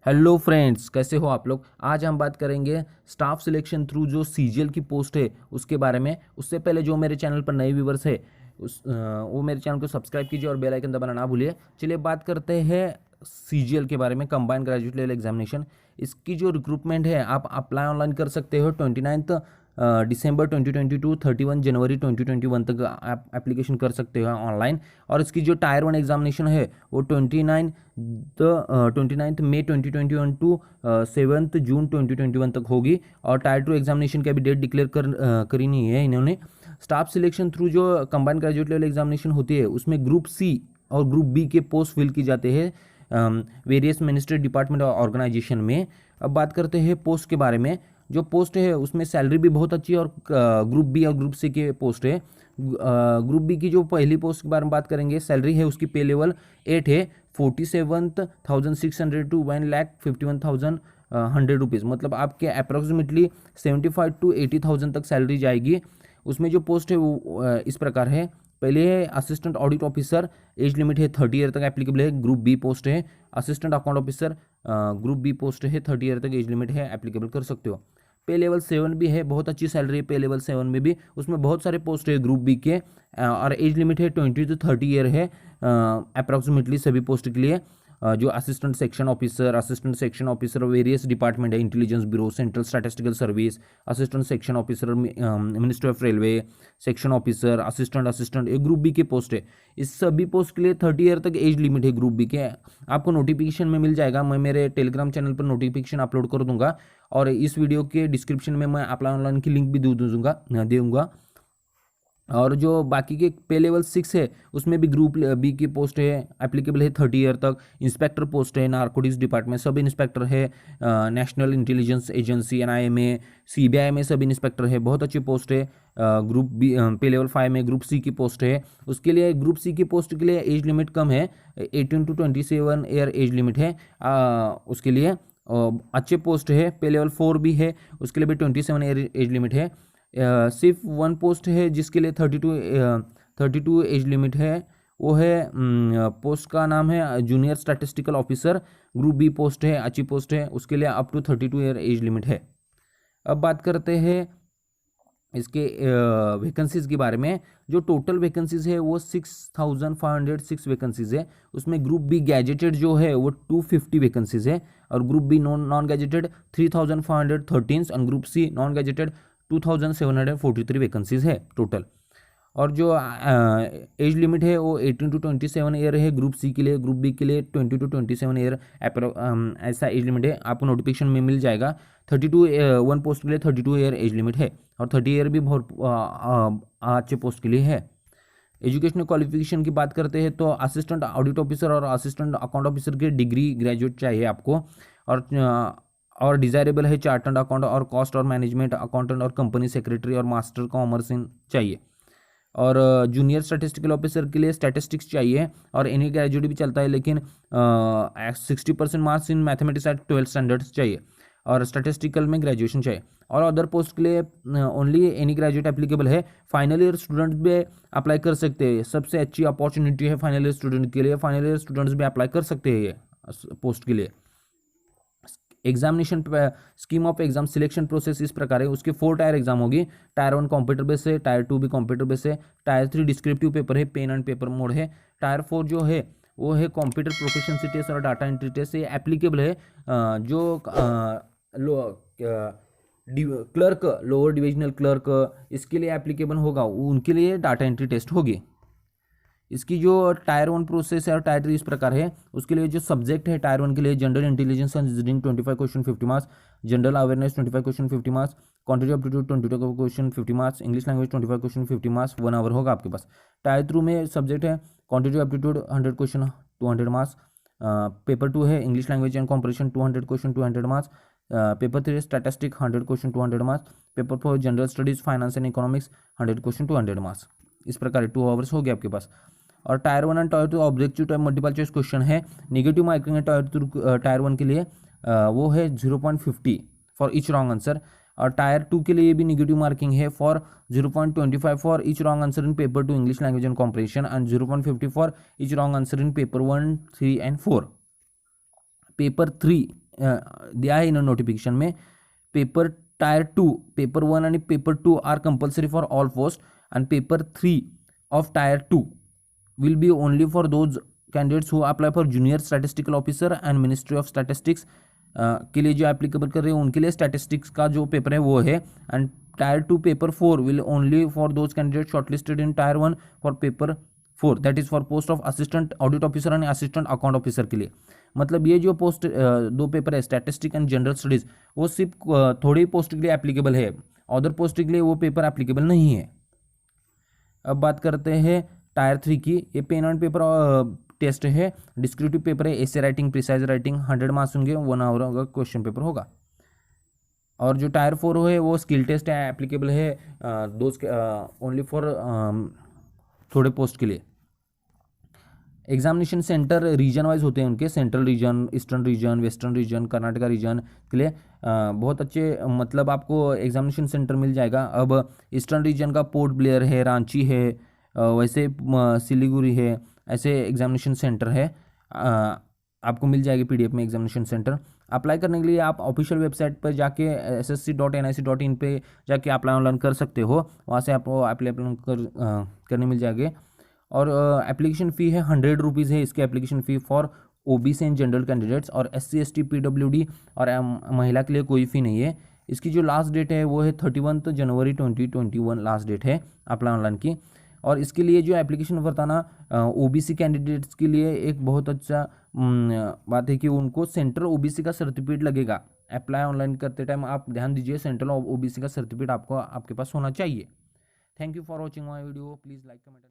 Hello friends, कैसे हो आप लोग। आज हम बात करेंगे स्टाफ सिलेक्शन थ्रू जो सीजीएल की पोस्ट है उसके बारे में। उससे पहले जो मेरे चैनल पर नए व्यूवर्स है वो मेरे चैनल को सब्सक्राइब कीजिए और बेल आइकन दबाना ना भूलिए। चलिए बात करते हैं सीजीएल के बारे में, कंबाइंड ग्रेजुएट लेवल एग्जामिनेशन। इसकी जो रिक्रूटमेंट है आप अप्लाई ऑनलाइन कर सकते हो 29 दिसंबर 2022 31 जनवरी 2021 तक आप एप्लीकेशन कर सकते हो ऑनलाइन। और इसकी जो टायर 1 एग्जामिनेशन है वो 29 मई 2021 टू 7 जून 2021 तक होगी। और टायर 2 एग्जामिनेशन की अभी डेट डिक्लेयर करी नहीं है इन्होंने। स्टाफ सिलेक्शन थ्रू जो कंबाइंड ग्रेजुएट लेवल एग्जामिनेशन होती है उसमें ग्रुप सी और ग्रुप बी के पोस्ट फिल की जाते हैं वेरियस मिनिस्ट्री डिपार्टमेंट और ऑर्गेनाइजेशन में। अब बात करते हैं पोस्ट के बारे में। जो पोस्ट है उसमें सैलरी भी बहुत अच्छी है और ग्रुप बी और ग्रुप सी के पोस्ट है। ग्रुप बी की जो पहली पोस्ट के बारे में बात करेंगे, सैलरी है उसकी पे लेवल 8 है, 47,600 टू 1,51,100 रुपीज़। मतलब आपके अप्रॉक्सीमेटली 75 to 80,000 तक सैलरी जाएगी। उसमें जो पोस्ट है वो इस प्रकार है। पहले है assistant audit officer, age limit है 30 ईयर तक एप्लीकेबल है, ग्रुप बी पोस्ट है। Assistant account officer group B post है, 30 ईयर तक एज लिमिट है, एप्लीकेबल कर सकते हो। पे लेवल 7 भी है, बहुत अच्छी सैलरी है पे लेवल 7 में भी। उसमें बहुत सारे पोस्ट है ग्रुप बी के और एज लिमिट है 20 to 30 ईयर है अप्रॉक्सीमेटली सभी पोस्ट के लिए। जो assistant section officer various department है, Intelligence Bureau, Central Statistical Service, assistant section officer Ministry of Railway, section officer, assistant ये ग्रुप बी के पोस्ट है। इस सभी पोस्ट के लिए 30 ईयर तक एज लिमिट है ग्रुप बी के। आपको नोटिफिकेशन में मिल जाएगा, मैं मेरे टेलीग्राम चैनल पर नोटिफिकेशन अपलोड कर दूंगा और इस वीडियो के डिस्क्रिप्शन में मैं अप्लाई ऑनलाइन की लिंक भी दूंगा। और जो बाकी के पे लेवल 6 है उसमें भी ग्रुप बी की पोस्ट है, एप्लीकेबल है 30 ईयर तक। इंस्पेक्टर पोस्ट है नारकोटिक्स डिपार्टमेंट, सब इंस्पेक्टर है। National intelligence agency NIA CBI में सब इंस्पेक्टर है, बहुत अच्छी पोस्ट है। ग्रुप बी पे लेवल 5 में ग्रुप सी की पोस्ट है। उसके लिए ग्रुप सी की पोस्ट के लिए एज लिमिट कम है, 18 to 27 ईयर एज लिमिट है उसके लिए। अच्छे पोस्ट है, पे लेवल 4 भी है, उसके लिए भी 27 ईयर एज लिमिट है। सिर्फ वन पोस्ट है जिसके लिए 32 एज लिमिट है, वो है पोस्ट का नाम है junior statistical officer, group B post है, अच्छी पोस्ट है, उसके लिए up to 32 year age limit है। अब बात करते हैं इसके वैकेंसीज़ के बारे में। जो टोटल वैकेंसीज़ है वो 6,506 वैकेंसीज़ है। उसमें ग्रुप बी गैजेटेड जो है वो 250 वैकेंसीज़ है और ग्रुप बी नॉन गैजेटेड 3,513 और group C non gazetted 2,743 vacancies है टोटल। और जो एज लिमिट है वो 18 to 27 ईयर है ग्रुप सी के लिए, ग्रुप बी के लिए 20 to 27 ईयर ऐसा एज लिमिट है। आपको नोटिफिकेशन में मिल जाएगा। 32 वन पोस्ट के लिए 32 ईयर एज लिमिट है और 30 ईयर भी बहुत अच्छे पोस्ट के लिए है। एजुकेशनल क्वालिफिकेशन की बात करते हैं तो असिस्टेंट ऑडिट ऑफिसर और असिस्टेंट अकाउंट ऑफिसर की डिग्री ग्रेजुएट चाहिए आपको। और डिज़ायरेबल है चार्टर्ड अकाउंट और कॉस्ट और मैनेजमेंट अकाउंटेंट और कंपनी सेक्रेटरी और मास्टर कॉमर्स इन चाहिए। और जूनियर स्टैटिस्टिकल ऑफिसर के लिए स्टैटिस्टिक्स चाहिए और एनी ग्रेजुएट भी चलता है, लेकिन 60% marks in mathematics eight 12th standards चाहिए और स्टैटिस्टिकल में ग्रेजुएशन चाहिए। और अदर पोस्ट के लिए ओनली एनी ग्रेजुएट एप्लीकेबल है। फाइनल ईयर स्टूडेंट भी अप्लाई कर सकते हैं, सबसे अच्छी अपॉर्चुनिटी है फाइनल ईयर स्टूडेंट के लिए। फाइनल ईयर स्टूडेंट्स भी अप्लाई कर सकते हैं ये पोस्ट के लिए। Examination scheme of exam selection process इस प्रकार है। उसके 4 टायर एग्जाम होगी। टायर 1 कंप्यूटर बेस है, टायर 2 भी कंप्यूटर बेस है, टायर 3 डिस्क्रिप्टिव पेपर है, पेन एंड पेपर मोड है, टायर 4 जो है वो है कंप्यूटर प्रोफिशिएंसी टेस्ट और डाटा एंट्री टेस्ट। ये एप्लीकेबल है जो क्लर्क, लोअर डिविजनल क्लर्क, इसके लिए एप्लीकेबल होगा, उनके लिए डाटा एंट्री टेस्ट होगी। इसकी जो टायर 1 प्रोसेस है और टायर 3 इस प्रकार है। उसके लिए जो सब्जेक्ट है टायर 1 के लिए general intelligence and reasoning 25 question 50 marks, general awareness 25 question 50 marks, quantity aptitude 22 question 50 marks, English language 25 question 50 marks, 1 hour होगा आपके पास। टायर 3 में सब्जेक्ट है quantity aptitude 100 question 200 marks, paper 2 है English language and comprehension 200 question 200 marks, paper 3 statistic 100 question 200 marks, paper 4 general studies finance and economics 100 question 200 marks. इस प्रकार 2 hours हो गए आपके पास। और tyre 1 and tyre 2 objective type multiple choice question है। Negative marking है tyre 1 के लिए वो है 0.50 फॉर ईच रॉन्ग आंसर। और टायर 2 के लिए भी निगेटिव मार्किंग है for 0.25 for each wrong answer in paper 2 English language and comprehension and 0.50 for each wrong answer in paper 1, 3 and 4। Paper 3 दिया है इन नोटिफिकेशन में, पेपर टायर 2, पेपर 1 आणि paper 2 are compulsory for all post and paper 3 of tier 2 will be only for those candidates who apply for junior statistical officer and ministry of statistics के लिए जो applicable कर रहे हैं उनके लिए स्टैटिस्टिक्स का जो पेपर है वो है। And tyre 2 paper 4 will only for those candidate shortlisted in tyre 1 for paper 4, that is for post of assistant audit officer and assistant account officer के लिए। मतलब ये जो पोस्ट दो पेपर है स्टैटिस्टिक एंड जनरल स्टडीज वो सिर्फ थोड़ी पोस्ट के लिए एप्लीकेबल है, अदर पोस्ट के लिए वो पेपर एप्लीकेबल नहीं है। अब बात करते हैं टायर 3 की। ये पेन एंड पेपर टेस्ट है, डिस्क्रिप्टिव पेपर है, essay writing, precise writing, 100 marks होंगे, 1 आवर होगा, क्वेश्चन पेपर होगा। और जो टायर 4 है वो स्किल टेस्ट है, एप्लीकेबल है दोस्त ओनली फॉर थोड़े पोस्ट के लिए। एग्जामिनेशन सेंटर रीजन वाइज होते हैं उनके, central region, eastern region, western region, Karnataka region के लिए बहुत अच्छे मतलब आपको एग्जामिनेशन सेंटर मिल जाएगा। अब ईस्टर्न रीजन का पोर्ट ब्लेयर है, रांची है, वैसे सिलीगुड़ी है, ऐसे एग्जामिनेशन सेंटर है, आपको मिल जाएगी पीडीएफ में एग्जामिनेशन सेंटर। अप्लाई करने के लिए आप ऑफिशियल वेबसाइट पर जाके ssc.nic.in पे जाके अप्लाई ऑनलाइन कर सकते हो, वहाँ से आपको अप्लाई करने मिल जाएंगे। और एप्लीकेशन फ़ी है 100 रुपीज़ है इसकी application fee for OBC and general candidates, और SC ST PWD और महिला के लिए कोई फ़ी नहीं है। इसकी जो लास्ट डेट है वो है 31 जनवरी 2021 लास्ट डेट है अप्लाई ऑनलाइन की। और इसके लिए जो एप्लीकेशन बताना ओबीसी कैंडिडेट्स के लिए एक बहुत अच्छा बात है कि उनको सेंट्रल ओबीसी का सर्टिफिकेट लगेगा। अप्लाई ऑनलाइन करते टाइम आप ध्यान दीजिए, सेंट्रल ओबीसी का सर्टिफिकेट आपको आपके पास होना चाहिए। Thank you for watching my video, please like comment.